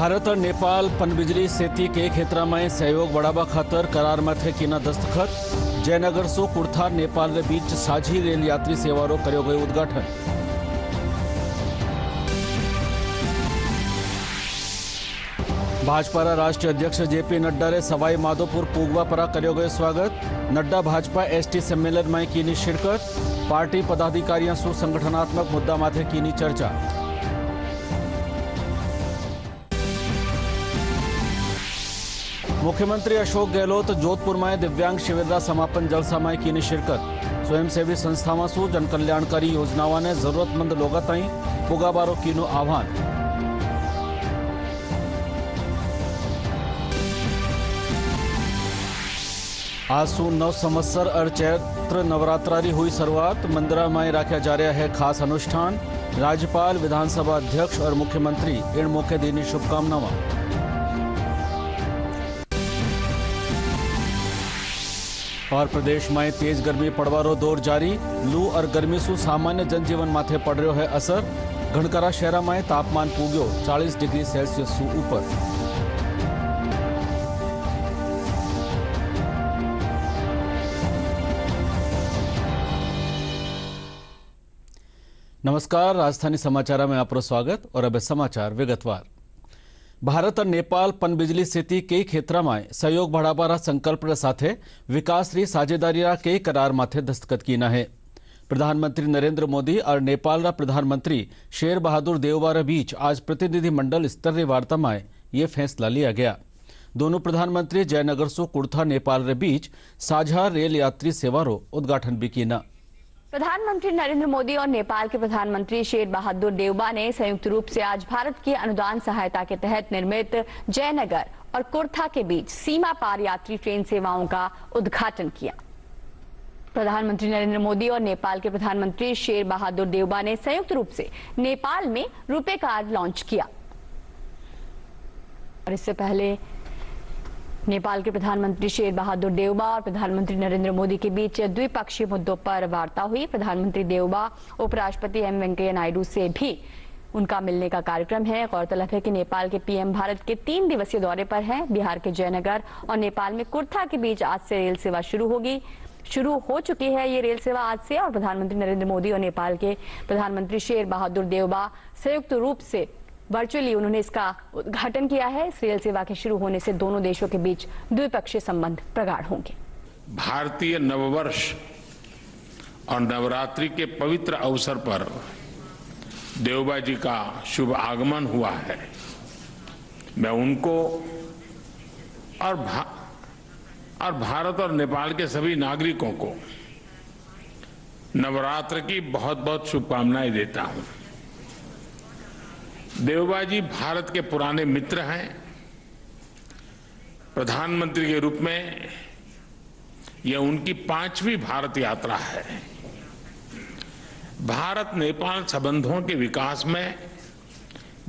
भारत और नेपाल पनबिजली सेती के क्षेत्र में सहयोग बढ़ावा खातर करार में थे कीना दस्तखत। जयनगर सो कुर्था नेपाल के बीच साझी रेल यात्री सेवारो कर्यो गयो उद्घाटन। भाजपा राष्ट्रीय अध्यक्ष जेपी नड्डा रे सवाई माधोपुर पूगवा परा कर्यो गयो स्वागत। नड्डा भाजपा एसटी सम्मेलन में कीनी शिरकत। पार्टी पदाधिकारियों सु संगठनात्मक मुद्दा माथे कीनी चर्चा। मुख्यमंत्री अशोक गहलोत जोधपुर में दिव्यांग शिविर समापन जलसा में कीनी शिरकत। स्वयंसेवी संस्थावां सु जनकल्याणकारी योजनाओं ने जरूरतमंद लोगों ताईं पुगाबारो कीनो आह्वान। आज सु 9 संवत्सर और चैत्र नवरात्रारी हुई शुरुआत। मंदिर में रखा जा रहा है खास अनुष्ठान। राज्यपाल, विधानसभा अध्यक्ष और मुख्यमंत्री इन मौके देनी शुभकामनाएं। और प्रदेश में तेज गर्मी पड़वारो दौर जारी। लू और गर्मी सु सामान्य जनजीवन माथे पड़ रहा है असर। घणकरा शहर में तापमान पूग्यो 40 डिग्री सेल्सियस सु ऊपर। नमस्कार, राजधानी समाचार में आपरो स्वागत। और अब समाचार विगतवार। भारत और नेपाल पनबिजली सेती कई क्षेत्र में सहयोग बढ़ावा संकल्प साथे विकास री साझेदारी कई करार माथे दस्तखत कीना है। प्रधानमंत्री नरेंद्र मोदी और नेपाल प्रधानमंत्री शेर बहादुर देवबा बीच आज प्रतिनिधिमंडल स्तर की वार्ता में ये फैसला लिया गया। दोनों प्रधानमंत्री जयनगर सो कुर्था नेपाल रे बीच साझा रेल यात्री सेवारो उद्घाटन भी कीना। प्रधानमंत्री नरेंद्र मोदी और नेपाल के प्रधानमंत्री शेर बहादुर देवबा ने संयुक्त रूप से आज भारत की अनुदान सहायता के तहत निर्मित जयनगर और कुर्था के बीच सीमा पार यात्री ट्रेन सेवाओं का उद्घाटन किया। प्रधानमंत्री नरेंद्र मोदी और नेपाल के प्रधानमंत्री शेर बहादुर देवबा ने संयुक्त रूप से नेपाल में रुपे कार्ड लॉन्च किया। और इससे पहले नेपाल के प्रधानमंत्री शेर बहादुर देवबा और प्रधानमंत्री नरेंद्र मोदी के बीच द्विपक्षीय मुद्दों पर वार्ता हुई। प्रधानमंत्री देवबा उपराष्ट्रपति एम वेंकैया नायडू से भी उनका मिलने का कार्यक्रम है। गौरतलब है कि नेपाल के पीएम भारत के 3 दिवसीय दौरे पर हैं। बिहार के जयनगर और नेपाल में कुर्था के बीच आज से रेल सेवा शुरू हो चुकी है। ये रेल सेवा आज से, और प्रधानमंत्री नरेंद्र मोदी और नेपाल के प्रधानमंत्री शेर बहादुर देवबा संयुक्त रूप से वर्चुअली उन्होंने इसका उद्घाटन किया है। इस रेल सेवा के शुरू होने से दोनों देशों के बीच द्विपक्षीय संबंध प्रगाढ़ होंगे। भारतीय नववर्ष और नवरात्रि के पवित्र अवसर पर देवबा जी का शुभ आगमन हुआ है। मैं उनको और भारत और नेपाल के सभी नागरिकों को नवरात्र की बहुत बहुत शुभकामनाएं देता हूं। देवबा जी भारत के पुराने मित्र हैं। प्रधानमंत्री के रूप में यह उनकी 5वीं भारत यात्रा है। भारत नेपाल संबंधों के विकास में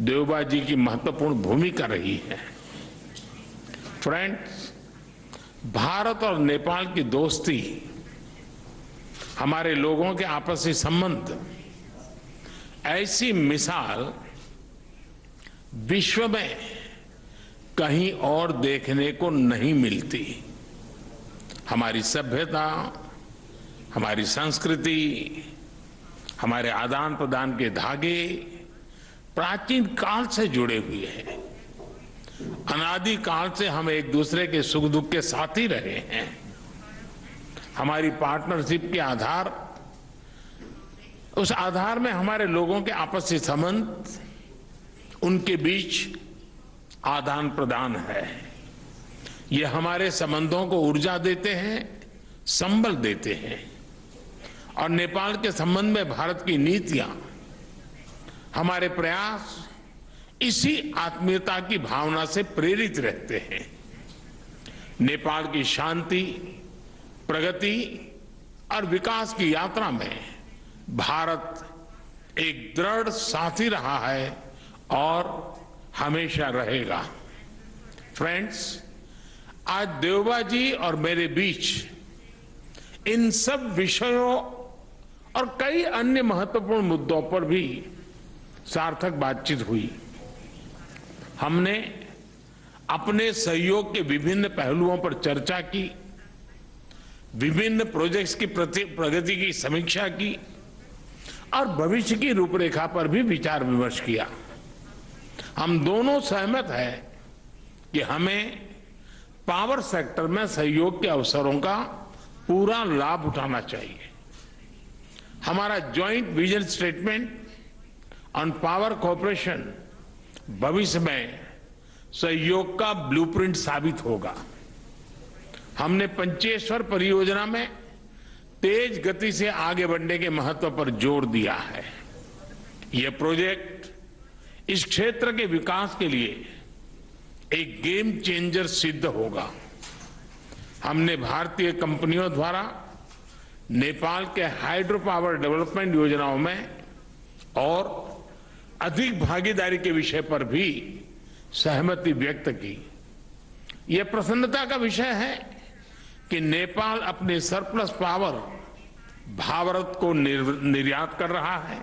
देवबा जी की महत्वपूर्ण भूमिका रही है। फ्रेंड्स, भारत और नेपाल की दोस्ती, हमारे लोगों के आपसी संबंध, ऐसी मिसाल विश्व में कहीं और देखने को नहीं मिलती। हमारी सभ्यता, हमारी संस्कृति, हमारे आदान प्रदान के धागे प्राचीन काल से जुड़े हुए हैं। अनादि काल से हम एक दूसरे के सुख दुख के साथी रहे हैं। हमारी पार्टनरशिप के उस आधार में हमारे लोगों के आपसी संबंध, उनके बीच आदान प्रदान है। ये हमारे संबंधों को ऊर्जा देते हैं, संबल देते हैं। और नेपाल के संबंध में भारत की नीतियां, हमारे प्रयास इसी आत्मीयता की भावना से प्रेरित रहते हैं। नेपाल की शांति, प्रगति और विकास की यात्रा में भारत एक दृढ़ साथी रहा है और हमेशा रहेगा। फ्रेंड्स, आज देवबा जी और मेरे बीच इन सब विषयों और कई अन्य महत्वपूर्ण मुद्दों पर भी सार्थक बातचीत हुई। हमने अपने सहयोग के विभिन्न पहलुओं पर चर्चा की, विभिन्न प्रोजेक्ट्स की प्रगति की समीक्षा की और भविष्य की रूपरेखा पर भी विचार विमर्श किया। हम दोनों सहमत हैं कि हमें पावर सेक्टर में सहयोग के अवसरों का पूरा लाभ उठाना चाहिए। हमारा joint vision statement on power cooperation भविष्य में सहयोग का ब्लूप्रिंट साबित होगा। हमने पंचेश्वर परियोजना में तेज गति से आगे बढ़ने के महत्व पर जोर दिया है। यह प्रोजेक्ट इस क्षेत्र के विकास के लिए एक गेम चेंजर सिद्ध होगा। हमने भारतीय कंपनियों द्वारा नेपाल के हाइड्रो पावर डेवलपमेंट योजनाओं में और अधिक भागीदारी के विषय पर भी सहमति व्यक्त की। यह प्रसन्नता का विषय है कि नेपाल अपने सरप्लस पावर भारत को निर्यात कर रहा है।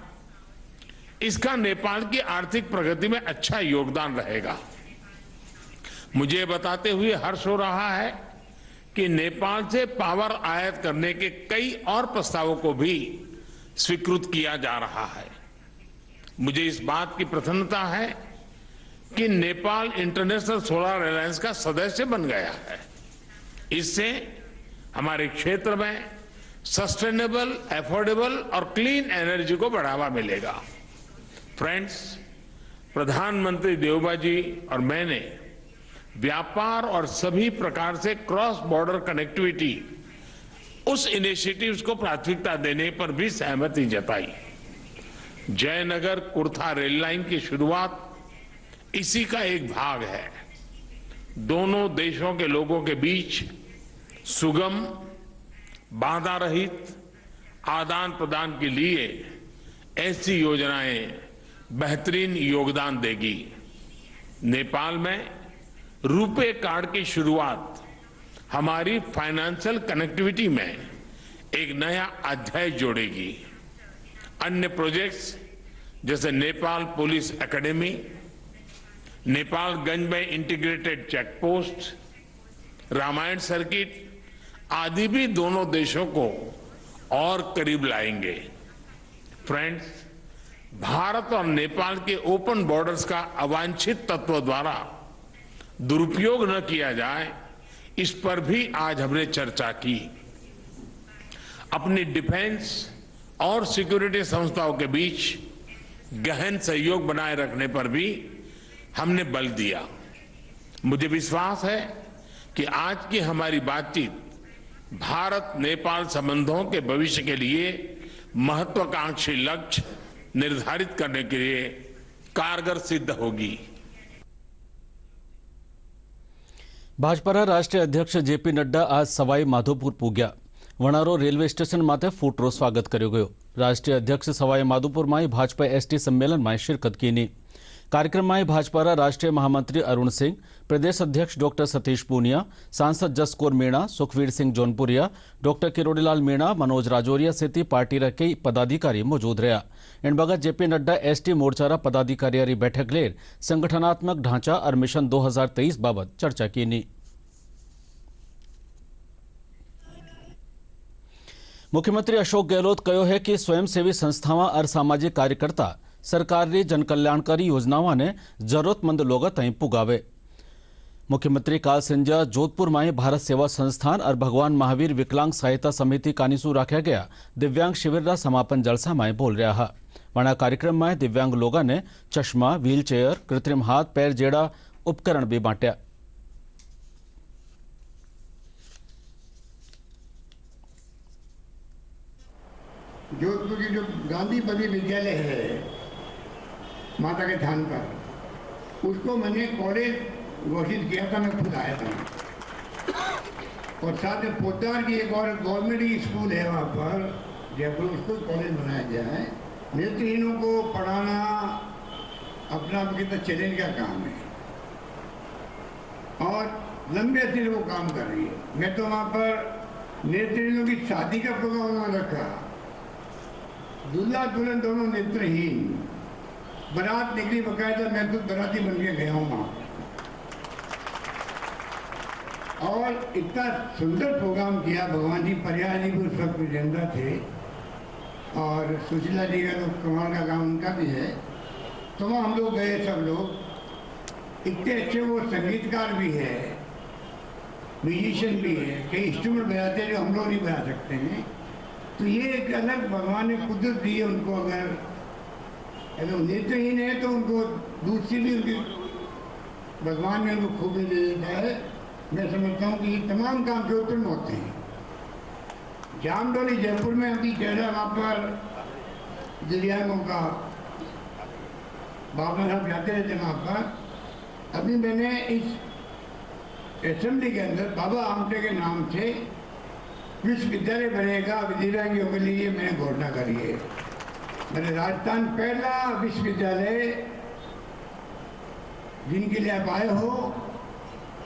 इसका नेपाल की आर्थिक प्रगति में अच्छा योगदान रहेगा। मुझे बताते हुए हर्ष हो रहा है कि नेपाल से पावर आयात करने के कई और प्रस्तावों को भी स्वीकृत किया जा रहा है। मुझे इस बात की प्रसन्नता है कि नेपाल इंटरनेशनल सोलर अलायंस का सदस्य बन गया है। इससे हमारे क्षेत्र में सस्टेनेबल, अफोर्डेबल और क्लीन एनर्जी को बढ़ावा मिलेगा। फ्रेंड्स, प्रधानमंत्री देवबा जी और मैंने व्यापार और सभी प्रकार से क्रॉस बॉर्डर कनेक्टिविटी उस इनिशिएटिव्स को प्राथमिकता देने पर भी सहमति जताई। जयनगर कुर्था रेल लाइन की शुरुआत इसी का एक भाग है। दोनों देशों के लोगों के बीच सुगम, बाधा रहित आदान प्रदान के लिए ऐसी योजनाएं बेहतरीन योगदान देगी। नेपाल में रुपे कार्ड की शुरुआत हमारी फाइनेंशियल कनेक्टिविटी में एक नया अध्याय जोड़ेगी। अन्य प्रोजेक्ट्स जैसे नेपाल पुलिस एकेडमी, नेपालगंज में integrated check post, Ramayana circuit आदि भी दोनों देशों को और करीब लाएंगे। फ्रेंड्स, भारत और नेपाल के ओपन बॉर्डर्स का अवांछित तत्व द्वारा दुरुपयोग न किया जाए, इस पर भी आज हमने चर्चा की। अपनी डिफेंस और सिक्योरिटी संस्थाओं के बीच गहन सहयोग बनाए रखने पर भी हमने बल दिया। मुझे विश्वास है कि आज की हमारी बातचीत भारत नेपाल संबंधों के भविष्य के लिए महत्वाकांक्षी लक्ष्य निर्धारित करने के लिए कारगर सिद्ध होगी। भाजपाના રાષ્ટ્રીય અધ્યક્ષ જેપી નડ્ડા આજ સવાઈ માધોપુર પૂગ્યા। વણારો રેલવે સ્ટેશન માથે ફૂટરો સ્વાગત કર્યો ગયો। રાષ્ટ્રીય અધ્યક્ષ સવાઈ માધોપુરમાં ભાજપા એસટી સંમેલનમાં शिरकत कीनी। कार्यक्रम में भाजपा राष्ट्रीय महामंत्री अरुण सिंह, प्रदेश अध्यक्ष डॉक्टर सतीश पूनिया, सांसद जसकौर मीणा, सुखवीर सिंह जौनपुरिया, डॉक्टर किरोड़ीलाल मीणा, मनोज राजौरिया सहित पार्टी कई पदाधिकारी मौजूद रहा। इन बगत जेपी नड्डा एसटी मोर्चा पदाधिकारी बैठक लेर संगठनात्मक ढांचा और मिशन 2023 बाबत चर्चा की। मुख्यमंत्री अशोक गहलोत कहो है कि स्वयंसेवी संस्थावां और सामाजिक कार्यकर्ता सरकारी जनकल्याणकारी योजनाओं ने जरूरतमंद लोगों तई पुगावे। मुख्यमंत्री काल संजा जोधपुर में भारत सेवा संस्थान और भगवान महावीर विकलांग सहायता समिति कानीसू रखा गया दिव्यांग शिविर का समापन जलसा में बोल रहा है। वना कार्यक्रम में दिव्यांग लोगों ने चश्मा, व्हील चेयर, कृत्रिम हाथ पैर जेड़ा उपकरण भी बांटा। जोधपुर की जो गांधी बदी विद्यालय है माता के थान पर, उसको मैंने कॉलेज घोषित किया था। मैं खुद आया था और साथ में पोद्दार की एक और गवर्नमेंट स्कूल है वहाँ पर जयपुर, उसको कॉलेज बनाया गया है। नेत्रहीनों को पढ़ाना अपना कितना चैलेंज का काम है और लंबे अरसे वो काम कर रही है। मैं तो वहाँ पर नेत्रहीनों की शादी का प्रोग्राम रखा, दूल्हा दुल्हन दोनों नेत्रहीन, बारात निकली बकायदा, मैं खुद बाराती बन के गया हूँ वहाँ। और इतना सुंदर प्रोग्राम किया, भगवान जी प्रयाग जी भी उस वक्त जिंदा थे और सुशीला जी का तो कमाल का काम उनका भी है। तो वहाँ हम लोग गए, सब लोग इतने अच्छे, वो संगीतकार भी है, म्यूजिशियन भी है, कई इंस्ट्रूमेंट बजाते हैं जो हम लोग नहीं बजा सकते हैं। तो ये एक अलग भगवान ने कुदरत दी है उनको। अगर नेत्रहीन है तो उनको दूसरी भी उनकी भगवान ने उनको खूबी दे देता है। मैं समझता हूँ कि ये तमाम काम जोधपुर में होते हैं। जामडोली जयपुर में अभी चेहरा वहाँ पर दिव्यांगों का बाबा साहब जाते रहते वहाँ पर। अभी मैंने इस असेंबली के अंदर बाबा आमटे के नाम से विश्वविद्यालय बनेगा दिव्यांगों के लिए, मैंने घोषणा करी है। मैंने राजस्थान पहला विश्वविद्यालय जिनके लिए आप आए हो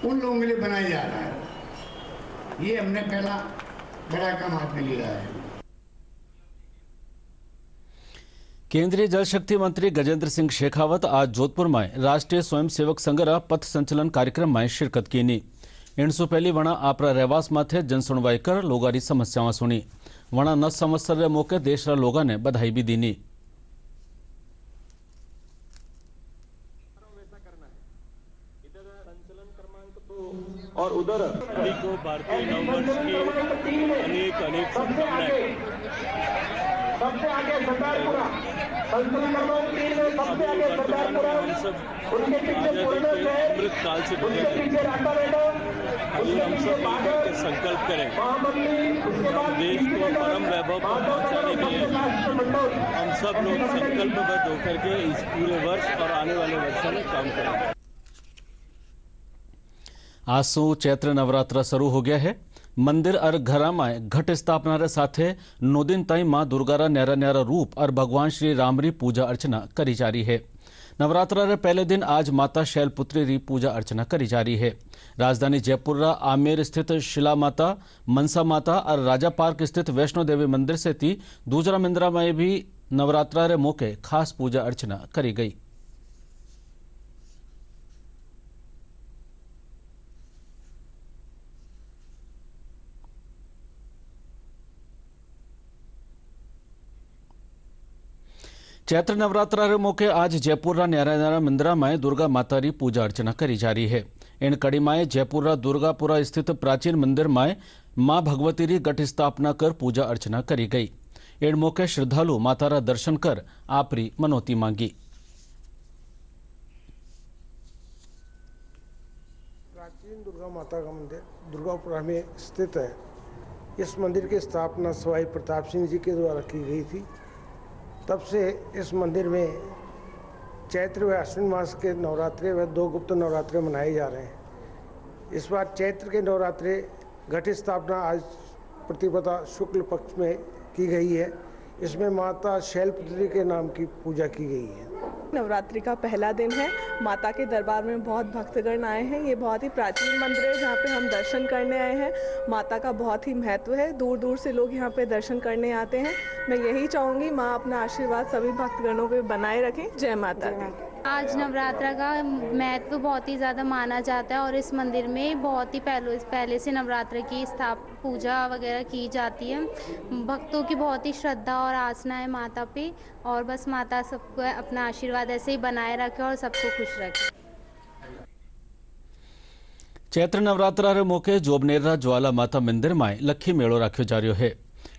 उन लोगों के लिए बनाया जा रहा है। ये हमने पहला बड़ा काम हाथ में लिया है। केंद्रीय जल शक्ति मंत्री गजेंद्र सिंह शेखावत आज जोधपुर में राष्ट्रीय स्वयंसेवक संघ पथ संचलन कार्यक्रम में शिरकत की। इनसु पहली वणा आपरा रहवास माथे जन सुनवाई कर लोगारी समस्याओं सुनी। वणा न संवत्सर रे मौके देश रा लोगा ने बधाई भी दी। और उधर को भारतीय नववर्ष की अनेक अनेक शुभकामनाएं। सबसे आगे सरदारपुरा, सबसे आगे सरदारपुरा, उनके पीछे अमृत काल से गुजर हम सब संकल्प करें देश को परम वैभव पहुंचाने के लिए हम सब लोग संकल्पबद्ध होकर के इस पूरे वर्ष और आने वाले वर्षों में काम करेंगे। आज सो चैत्र नवरात्र शुरू हो गया है। मंदिर और घरा में घट स्थापना रे साथे 9 दिन ताई मां दुर्गा रा न्यारा न्यारा रूप और भगवान श्री राम री पूजा अर्चना करी जा रही है। नवरात्र रे पहले दिन आज माता शैलपुत्री री पूजा अर्चना करी जा रही है। राजधानी जयपुर रा आमेर स्थित शिला माता, मनसा माता और राजा पार्क स्थित वैष्णो देवी मंदिर से थी दूसरा मंदिर में भी नवरात्र रे मौके खास पूजा अर्चना करी गई। चैत्र नवरात्र रे मौके आज जयपुर रा न्यारा न्यारा मंदिर में दुर्गा माता री पूजा अर्चना करी जा रही है। इन कड़ी में जयपुर रा दुर्गापुरा स्थित प्राचीन मंदिर में मां भगवती री घट स्थापना कर पूजा अर्चना करी गई। इन मौके श्रद्धालु माता रा दर्शन कर आपरी मनोती मांगी। प्राचीन दुर्गा माता का मंदिर दुर्गापुरा में स्थित है। इस मंदिर की स्थापना सवाई प्रताप सिंह जी के द्वारा की गई थी। तब से इस मंदिर में चैत्र व अश्विन मास के नवरात्रे व 2 गुप्त नवरात्रे मनाए जा रहे हैं। इस बार चैत्र के नवरात्रे घट स्थापना आज प्रतिपदा शुक्ल पक्ष में की गई है। इसमें माता शैलपुत्री के नाम की पूजा की गई है। नवरात्रि का पहला दिन है। माता के दरबार में बहुत भक्तगण आए हैं। ये बहुत ही प्राचीन मंदिर है जहाँ पे हम दर्शन करने आए हैं। माता का बहुत ही महत्व है। दूर दूर से लोग यहाँ पे दर्शन करने आते हैं। मैं यही चाहूँगी माँ अपना आशीर्वाद सभी भक्तगणों पे बनाए रखें। जय माता दी। आज नवरात्र का महत्व बहुत ही ज़्यादा माना जाता है और इस मंदिर में बहुत ही पहले से नवरात्र की पूजा वगैरह की जाती है। भक्तों की बहुत ही श्रद्धा और आस्था है माता पे और बस माता सबको अपना आशीर्वाद ऐसे ही बनाए रखे और सबको खुश रखे। चैत्र नवरात्रा रे मौके जोबनेरा ज्वाला माता मंदिर में लखी मेड़ो राख्यो जा रह्यो है।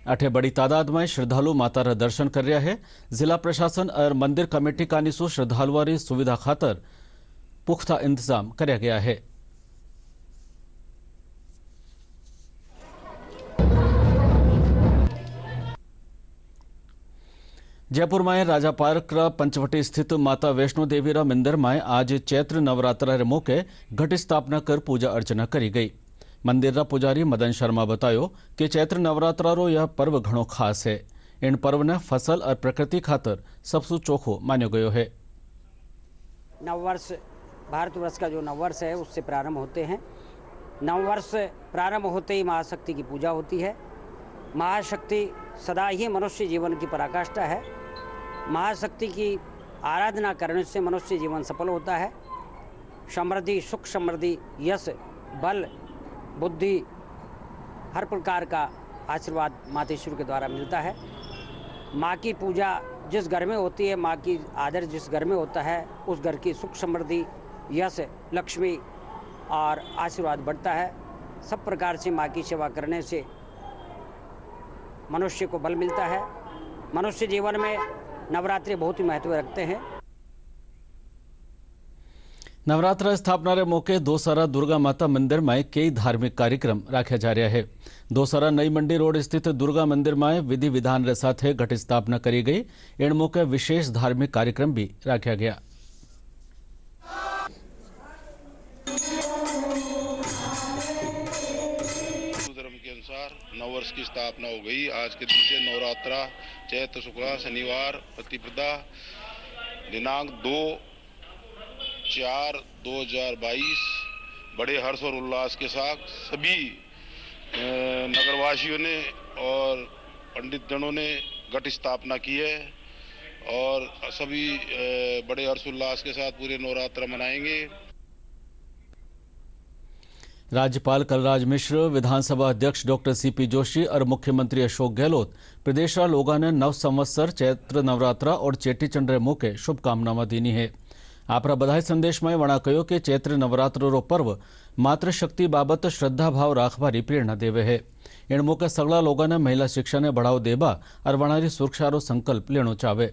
अठे बड़ी तादाद में श्रद्धालु माता रा दर्शन कर रहा है। जिला प्रशासन और मंदिर कमेटी का निसु श्रद्धालुओं की सुविधा खातर पुख्ता इंतजाम करया गया है। जयपुर में राजा पार्क पंचवटी स्थित माता वैष्णो देवी रा मंदिर में आज चैत्र नवरात्रा रे मौके घट स्थापना कर पूजा अर्चना करी गई। मंदिर रा पुजारी मदन शर्मा बतायो कि चैत्र नवरात्रा रो यह पर्व घणो खास है। इन पर्व ने फसल और प्रकृति खातर सबसे चोखो मान्यो गयो है। नववर्ष भारतवर्ष का जो नववर्ष है उससे प्रारंभ होते हैं। नववर्ष प्रारंभ होते ही महाशक्ति की पूजा होती है। महाशक्ति सदा ही मनुष्य जीवन की पराकाष्ठा है। महाशक्ति की आराधना करने से मनुष्य जीवन सफल होता है। समृद्धि, सुख समृद्धि, यश, बल, बुद्धि, हर प्रकार का आशीर्वाद मातेश्वर के द्वारा मिलता है। माँ की पूजा जिस घर में होती है, माँ की आदर जिस घर में होता है, उस घर की सुख समृद्धि, यश, लक्ष्मी और आशीर्वाद बढ़ता है। सब प्रकार से माँ की सेवा करने से मनुष्य को बल मिलता है। मनुष्य जीवन में नवरात्रि बहुत ही महत्व रखते हैं। नवरात्र स्थापना रे मौके दोसारा दुर्गा माता मंदिर में कई धार्मिक कार्यक्रम राख्या जा रहा है। दोसारा नई मंडी रोड स्थित दुर्गा मंदिर में विधि विधान रे साथे घट स्थापना करी गई। इन मौके विशेष धार्मिक कार्यक्रम भी राख्या गया। नववर्ष की स्थापना हो गई। आज के दिन से नवरात्रा चैत्र शुक्ला शनिवार प्रतिपदा दिनांक 2/4/2022 बड़े हर्ष और उल्लास के साथ सभी नगरवासियों ने और पंडित जनों ने घट स्थापना की है और सभी बड़े हर्ष उल्लास के साथ पूरे नवरात्र मनाएंगे। राज्यपाल कलराज मिश्र, विधानसभा अध्यक्ष डॉक्टर सीपी जोशी और मुख्यमंत्री अशोक गहलोत प्रदेश लोगों ने नव संवत्सर चैत्र नवरात्रा और चेटीचंड रे मौके शुभकामनाएं दीनी है। आपरा बधाई संदेश में वणा कहो कि चैत्र नवरात्र रो पर्व मातृशक्ति बाबत श्रद्धा भाव राखवारी प्रेरणा देवे है। इन मौके सगला लोगों ने महिला शिक्षा ने बढ़ावो देवा और वणारी सुरक्षा रो संकल्प लेनो चाहे।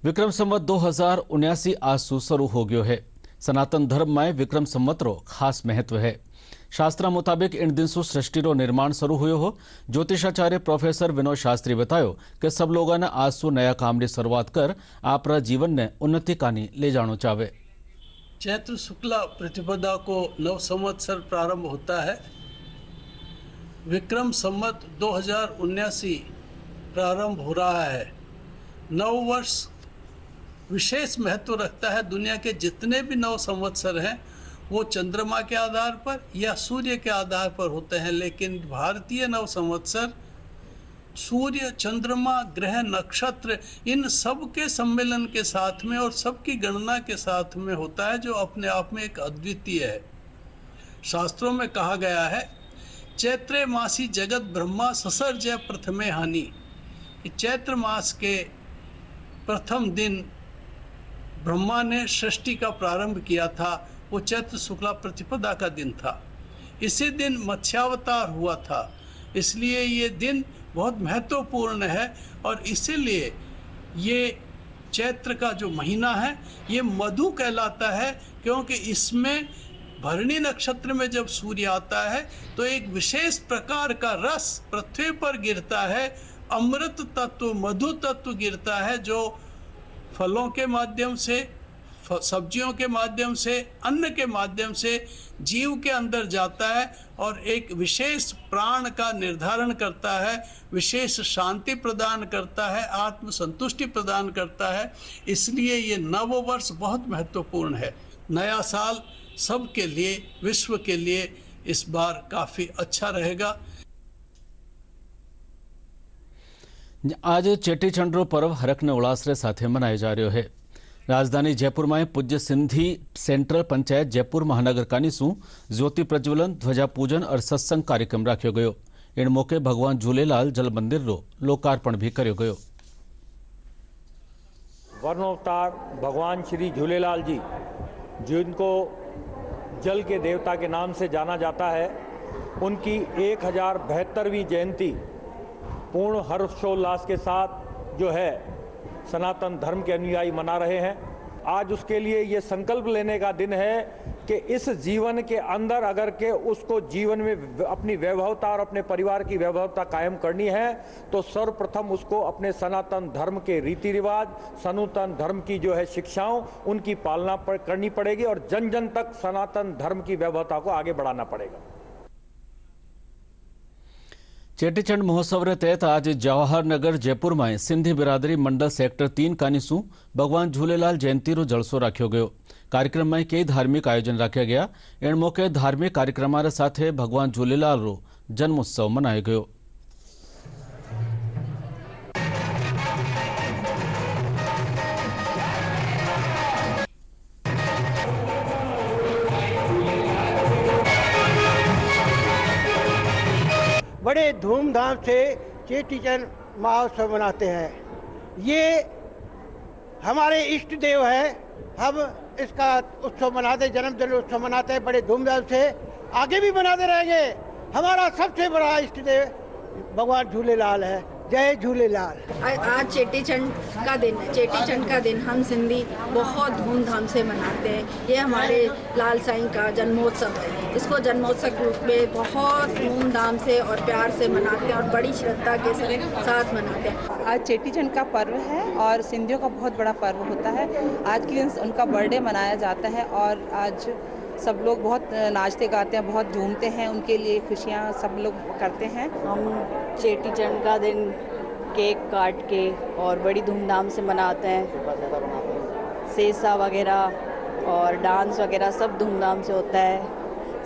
विक्रम संवत 2079 आज सु शुरू हो गयो है। सनातन धर्म में विक्रम संवत रो खास महत्व है। शास्त्र मुताबिक इन दिन सु सृष्टि रो निर्माण शुरू हुयो हो। ज्योतिषाचार्य प्रोफेसर विनोद शास्त्री बतायो कि सब लोगों ने आज सु नया काम की शुरुआत कर आपरा जीवन ने उन्नति कानी ले जानो चाहे। चैत्र शुक्ला प्रतिपदा को नव संवत्सर प्रारंभ होता है। विक्रम संवत 2079 प्रारंभ हो रहा है। नव वर्ष विशेष महत्व रखता है। दुनिया के जितने भी नव संवत्सर हैं वो चंद्रमा के आधार पर या सूर्य के आधार पर होते हैं, लेकिन भारतीय नव संवत्सर सूर्य, चंद्रमा, ग्रह, नक्षत्र इन सब के सम्मेलन के साथ में और सबकी गणना के साथ में होता है, जो अपने आप में एक अद्वितीय है। शास्त्रों में कहा गया है, चैत्रे मासी जगत ब्रह्मा ससर्जय प्रथमे हानि। चैत्र मास के प्रथम दिन ब्रह्मा ने सृष्टि का प्रारंभ किया था। वो चैत्र शुक्ला प्रतिपदा का दिन था। इसी दिन मत्स्यावतार हुआ था, इसलिए ये दिन बहुत महत्वपूर्ण है। और इसीलिए ये चैत्र का जो महीना है ये मधु कहलाता है, क्योंकि इसमें भरणी नक्षत्र में जब सूर्य आता है तो एक विशेष प्रकार का रस पृथ्वी पर गिरता है। अमृत तत्व, मधु तत्व गिरता है, जो फलों के माध्यम से, सब्जियों के माध्यम से, अन्न के माध्यम से जीव के अंदर जाता है और एक विशेष प्राण का निर्धारण करता है, विशेष शांति प्रदान करता है, आत्म संतुष्टि प्रदान करता है। इसलिए ये नव वर्ष बहुत महत्वपूर्ण है। नया साल सबके लिए, विश्व के लिए इस बार काफ़ी अच्छा रहेगा। आज चेटीचंड रो पर्व हरख ने उल्लास रे साथे मनायो जा रह्यो है। राजधानी जयपुर में पूज्य सिंधी सेंट्रल पंचायत जयपुर महानगर कानीसू ज्योति प्रज्वलन, ध्वजा पूजन और सत्संग कार्यक्रम राख्यो गयो। इन मौके भगवान झूलेलाल जल मंदिर रो लोकार्पण भी कर्यो गयो। वर्णोवतार भगवान श्री झूलेलाल जी, जिनको जल के देवता के नाम से जाना जाता है, उनकी 1072वीं जयंती पूर्ण हर्षोल्लास के साथ जो है सनातन धर्म के अनुयायी मना रहे हैं। आज उसके लिए ये संकल्प लेने का दिन है कि इस जीवन के अंदर अगर के उसको जीवन में अपनी वैभवता और अपने परिवार की वैभवता कायम करनी है तो सर्वप्रथम उसको अपने सनातन धर्म के रीति रिवाज, सनातन धर्म की जो है शिक्षाओं, उनकी पालना करनी पड़ेगी और जन जन तक सनातन धर्म की वैभवता को आगे बढ़ाना पड़ेगा। चेटीचंड महोत्सव रे तहत आज जवाहर नगर जयपुर में सिंधी बिरादरी मंडल सेक्टर 3 कानीसू भगवान झूलेलाल जयंती रो जलसो राख्यो गयो। कार्यक्रम में कई धार्मिक आयोजन राख्या गया। इन मौके धार्मिक कार्यक्रम साथ भगवान झूलेलाल रो जन्मोत्सव मनायो गयो। बड़े धूमधाम से चेटी चंद महोत्सव मनाते हैं। ये हमारे इष्ट देव है, हम इसका उत्सव मनाते, जन्मदिन उत्सव मनाते हैं बड़े धूमधाम से, आगे भी मनाते रहेंगे। हमारा सबसे बड़ा इष्ट देव भगवान झूलेलाल है। जय झूलेलाल। आज चेटी चंड का दिन है। चेटी चंड का दिन हम सिंधी बहुत धूमधाम से मनाते हैं। ये हमारे लाल साईं का जन्मोत्सव है। इसको जन्मोत्सव के रूप में बहुत धूमधाम से और प्यार से मनाते हैं और बड़ी श्रद्धा के साथ मनाते हैं। आज चेटी चंड का पर्व है और सिंधियों का बहुत बड़ा पर्व होता है। आज के दिन उनका बर्थडे मनाया जाता है और आज सब लोग बहुत नाचते गाते हैं, बहुत झूमते हैं, उनके लिए खुशियाँ सब लोग करते हैं। हम चेटी चंड का दिन केक काट के और बड़ी धूमधाम से मनाते हैं। सेसा वगैरह और डांस वगैरह सब धूमधाम से होता है,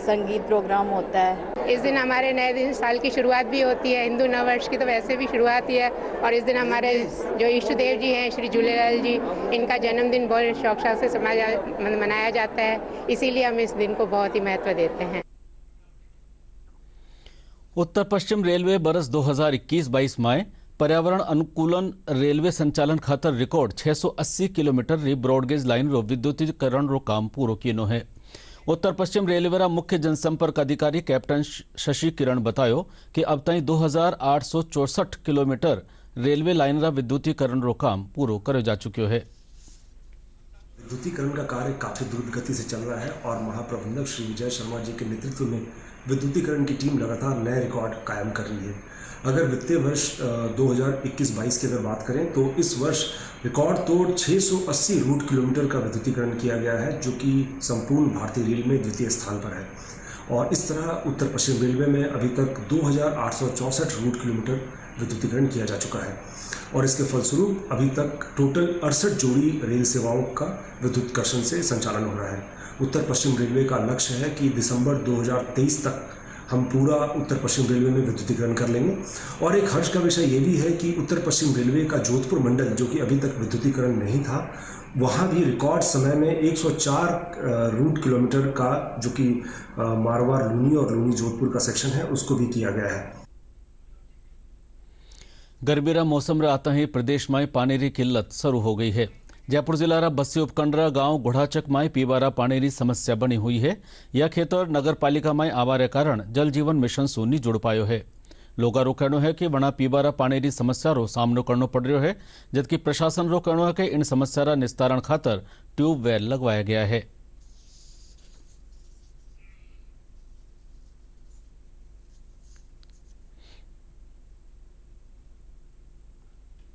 संगीत प्रोग्राम होता है। इस दिन हमारे नए दिन साल की शुरुआत भी होती है। हिंदू नव वर्ष की तो वैसे भी शुरुआत ही है और इस दिन हमारे जो इष्ट देव जी हैं श्री झूलेलाल जी, इनका जन्मदिन बहुत शौक शौक से मनाया जाता है। इसीलिए हम इस दिन को बहुत ही महत्व देते हैं। उत्तर पश्चिम रेलवे बरस 2021-22 में पर्यावरण अनुकूलन रेलवे संचालन खातर रिकॉर्ड 680 किलोमीटर री ब्रॉडगेज लाइन रो विद्युतीकरण रो काम पूरो कियो है। उत्तर पश्चिम रेलवे रा मुख्य जनसंपर्क अधिकारी कैप्टन शशि किरण बतायो कि अब तक 2864 किलोमीटर रेलवे लाइन रा विद्युतीकरण रो काम पूरो करे जा चुक्यो है। विद्युतीकरण का कार्य काफी द्रुत गति से चल रहा है और महाप्रबंधक श्री विजय शर्मा जी के नेतृत्व में विद्युतीकरण की टीम लगातार नए रिकॉर्ड कायम कर रही है। अगर वित्तीय वर्ष 2021-22 की अगर बात करें तो इस वर्ष रिकॉर्ड तोड़ 680 रूट किलोमीटर का विद्युतीकरण किया गया है, जो कि संपूर्ण भारतीय रेल में द्वितीय स्थान पर है। और इस तरह उत्तर पश्चिम रेलवे में अभी तक 2864 रूट किलोमीटर विद्युतीकरण किया जा चुका है और इसके फलस्वरूप अभी तक टोटल 68 जोड़ी रेल सेवाओं का विद्युतीकरण से संचालन हो रहा है। उत्तर पश्चिम रेलवे का लक्ष्य है कि दिसंबर 2023 तक हम पूरा उत्तर पश्चिम रेलवे में विद्युतीकरण कर लेंगे। और एक हर्ष का विषय ये भी है कि उत्तर पश्चिम रेलवे का जोधपुर मंडल, जो कि अभी तक विद्युतीकरण नहीं था, वहाँ भी रिकॉर्ड समय में 104 रूट किलोमीटर का, जो कि मारवाड़ लूनी और लूनी जोधपुर का सेक्शन है, उसको भी किया गया है। गर्मीरा मौसम रे आता ही प्रदेश में पानी री किल्लत शुरू हो गई है। जयपुर जिला रा बस्सी उपखंड गांव गुढ़ाचक में पीवारा पानी री समस्या बनी हुई है। यह खेतर नगर पालिका में आवारे कारण जल जीवन मिशन सु नहीं जुड़ पायो है। लोगा रो कहनो है कि वना पीवारा पानी री समस्या रो सामनो करनो पड़ रहा है, जबकि प्रशासन रो कहनो है कि इन समस्या रा निस्तारण खातर ट्यूबवेल लगवाया गया है।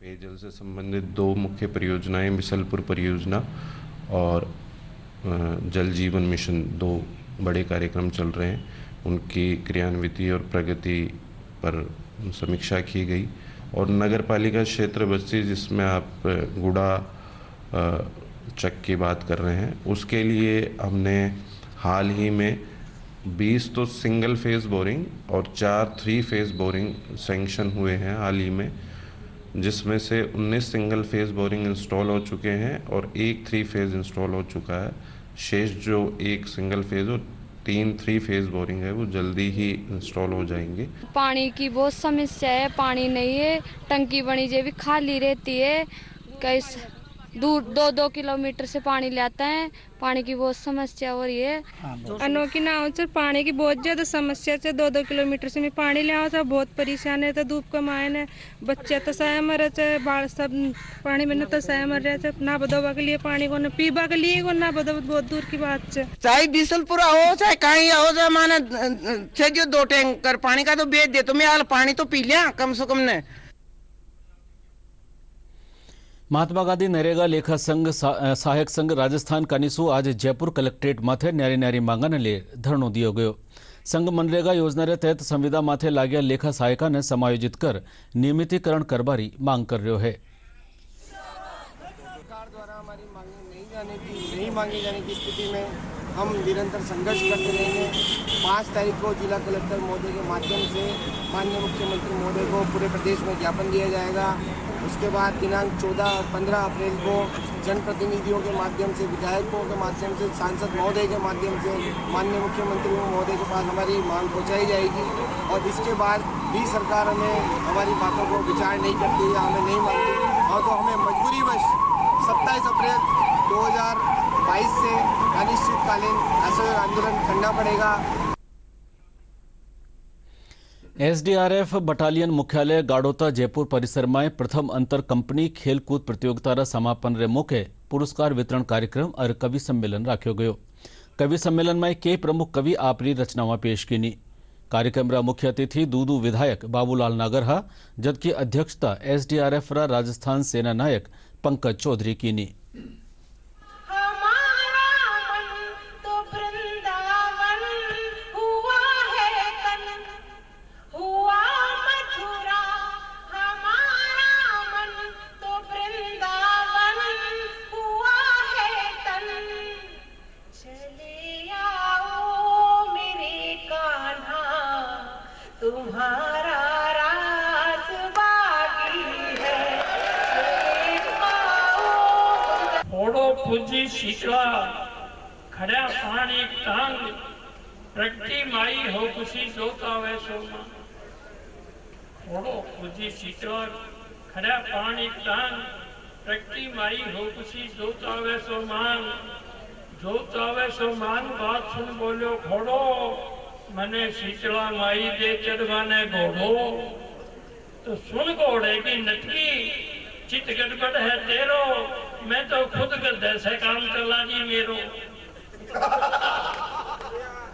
पेयजल से संबंधित दो मुख्य परियोजनाएं बिसलपुर परियोजना और जल जीवन मिशन, दो बड़े कार्यक्रम चल रहे हैं। उनकी क्रियान्विति और प्रगति पर समीक्षा की गई और नगर पालिका क्षेत्र बस्ती, जिसमें आप गुड़ा चक की बात कर रहे हैं, उसके लिए हमने हाल ही में 20 तो सिंगल फेज बोरिंग और 4 3 फेज बोरिंग सैंक्शन हुए हैं हाल ही में, जिसमें से 19 सिंगल फेज बोरिंग इंस्टॉल हो चुके हैं और 1 3 फेज इंस्टॉल हो चुका है। शेष जो 1 सिंगल फेज और 3 3 फेज बोरिंग है वो जल्दी ही इंस्टॉल हो जाएंगे। पानी की बहुत समस्या है, पानी नहीं है, टंकी बनी जे भी खाली रहती है, कई दूर 2-2 किलोमीटर से पानी लाता है। पानी की बहुत समस्या हो रही है। अनोखी नाव से पानी की बहुत ज्यादा समस्या से 2-2 किलोमीटर से मैं पानी ले आओ, बहुत परेशान है। तो धूप का मायन है, बच्चे तो सह मर रहे, बाढ़ सब पानी में तो सह मर रहे, ना बदोबा के लिए पानी को, न पीबा के लिए को, ना बदोबा बहुत दूर की बात है। चाहे बिसलपुरा हो चाहे कहीं हो, चाहे माना जो 2 टैंकर पानी का तो बेच दे, तो मैं हाल पानी तो पी लिया कम से कम ने। महात्मा गांधी नरेगा लेखा संघ सहायक संघ राजस्थान कानिसु आज जयपुर कलेक्ट्रेट माथे न्यारी न्यारी मांगा ने लिए धरनो दियो गयो। संघ मनरेगा योजना रे तहत संविदा माथे लाग्या लेखा सहायका ने समायोजित कर नियमितीकरण करवारी मांग कर रह्यो है। सरकार द्वारा हमारी मांगे नहीं मांगी जाने की स्थिति में हम निरंतर संघर्ष करते रहेंगे। 5 तारीख को जिला कलेक्टर महोदय के माध्यम से माननीय मुख्यमंत्री महोदय को पूरे प्रदेश में ज्ञापन दिया जाएगा। उसके बाद दिनांक 14 और 15 अप्रैल को जनप्रतिनिधियों के माध्यम से, विधायकों के माध्यम से, सांसद महोदय के माध्यम से माननीय मुख्यमंत्री महोदय के पास हमारी मांग पहुंचाई जाएगी और इसके बाद भी सरकार हमें हमारी बातों को विचार नहीं करती या हमें नहीं मानती और तो हमें मजबूरीवश 27 अप्रैल 2022 से अनिश्चितकालीन असहयोग आंदोलन करना पड़ेगा। एसडीआरएफ बटालियन मुख्यालय गाड़ोता जयपुर परिसर में प्रथम अंतर कंपनी खेलकूद प्रतियोगितार समापन रे मौके पुरस्कार वितरण कार्यक्रम और कवि सम्मेलन राख्यो गयो। कवि सम्मेलन में के प्रमुख कवि आपरी रचनावां पेश कीनी। कार्यक्रम रा मुख्य अतिथि दूदू विधायक बाबूलाल नागरहा, जबकि अध्यक्षता एसडीआरएफ रा राजस्थान सेना नायक पंकज चौधरी कीनी। पूजी शीतला खड़ा पानी टांग प्रगति माई हो खुशी सोता वे सोमा। फोड़ो पूजी शीतला खड़ा पानी टांग प्रगति माई हो खुशी सोता वे सोमान। जोता वे सोमान बात सुन बोलो घोड़ो, मने शीतला माई दे चढ़वाने घोड़ो। तो सुन घोड़े की नटकी चित गड़बड़ है तेरो, मैं तो खुद गद्दे से काम चला जी मेरो।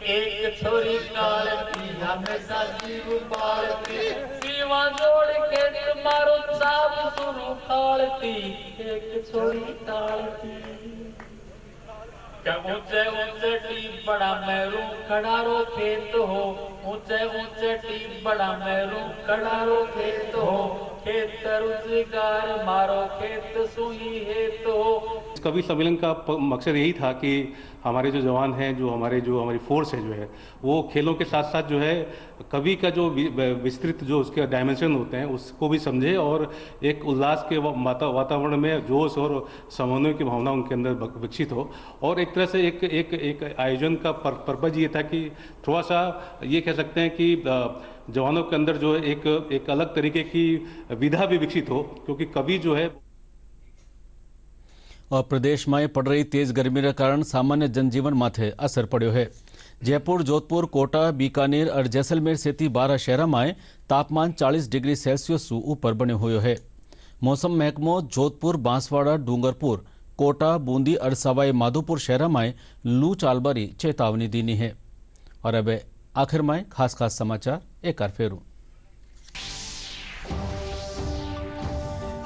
एक छोरी कालती हमेशा जीव पालती, सीमा जोड़ के मारो साब सुरु कालती। एक छोरी कालती क्या ऊंचे ऊंचे टीप बड़ा मेरू खड़ारो खेत हो। ऊंचे ऊंचे टीप बड़ा मेरू खड़ारो खेत हो। खेत रोजगार मारो खेत सुही है तो। कवि सम्मेलन का मकसद यही था कि हमारे जो जवान हैं, जो हमारी फोर्स है जो है, वो खेलों के साथ साथ जो है कवि का जो विस्तृत जो उसके डायमेंशन होते हैं उसको भी समझे और एक उल्लास के वातावरण में जोश और समन्वय की भावना उनके अंदर विकसित हो। और एक तरह से एक आयोजन का पर्पज ये था कि थोड़ा सा ये कह सकते हैं कि जवानों के अंदर जो है एक अलग तरीके की विधा भी विकसित हो, क्योंकि कवि जो है। और प्रदेश में पड़ रही तेज गर्मी के कारण सामान्य जनजीवन माथे असर पड़ो है। जयपुर, जोधपुर, कोटा, बीकानेर और जैसलमेर सहित 12 शहरों में तापमान 40 डिग्री सेल्सियस ऊपर बनो हुए है। मौसम महकमो जोधपुर, बांसवाड़ा, डूंगरपुर, कोटा, बूंदी और सवाई माधोपुर शहरों में लू चालबारी चेतावनी दीनी है। और अब आखिर में खास समाचार एक बार फेरू।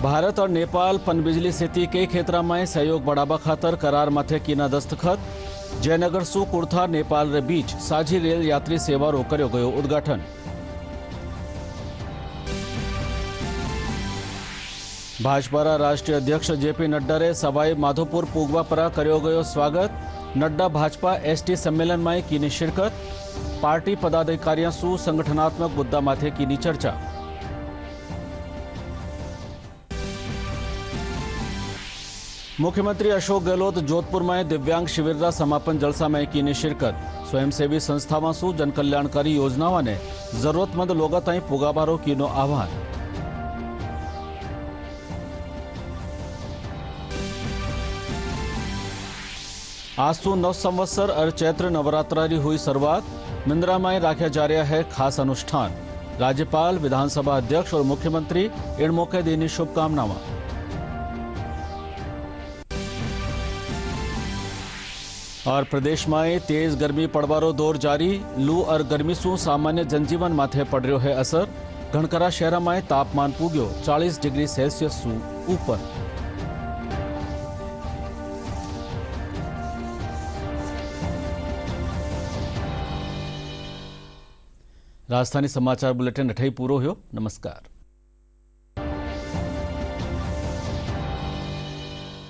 भारत और नेपाल पनबिजली स्थिति के क्षेत्र में सहयोग बढ़ावा खातर करार माथे कीना दस्तखत। जयनगर सु कुर्था नेपाल रे बीच साझी रेल यात्री सेवा रो कर्यो गयो उद्घाटन। भाजपा राष्ट्रीय अध्यक्ष जेपी नड्डा रे सवाई माधोपुर पूगवा परा कर्यो गयो स्वागत। नड्डा भाजपा एसटी सम्मेलन में कीनी शिरकत। पार्टी पदाधिकारियों सु संगठनात्मक मुद्दा माथे कीनी चर्चा। मुख्यमंत्री अशोक गहलोत जोधपुर में दिव्यांग शिविर का समापन जलसा में कीनी शिरकत। स्वयंसेवी संस्थावां सु जनकल्याणकारी योजनाओं ने जरूरतमंद लोगों ताईं पुगाबारो कीनो आह्वान। आज सु नव संवत्सर और चैत्र नवरात्रि हुई शुरुआत। मिंद्रा में राख्या जा रहा है खास अनुष्ठान। राज्यपाल, विधानसभा अध्यक्ष और मुख्यमंत्री इन मौके देनी शुभकामनाएं। और प्रदेश में तेज गर्मी पड़वारो दौर जारी। लू और गर्मी सु सामान्य जनजीवन माथे पड़ रहा है असर। घणकरा शहर में तापमान पूग्यो 40 डिग्री सेल्सियस सु ऊपर। राजधानी समाचार बुलेटिन अठई पूरो हो। नमस्कार।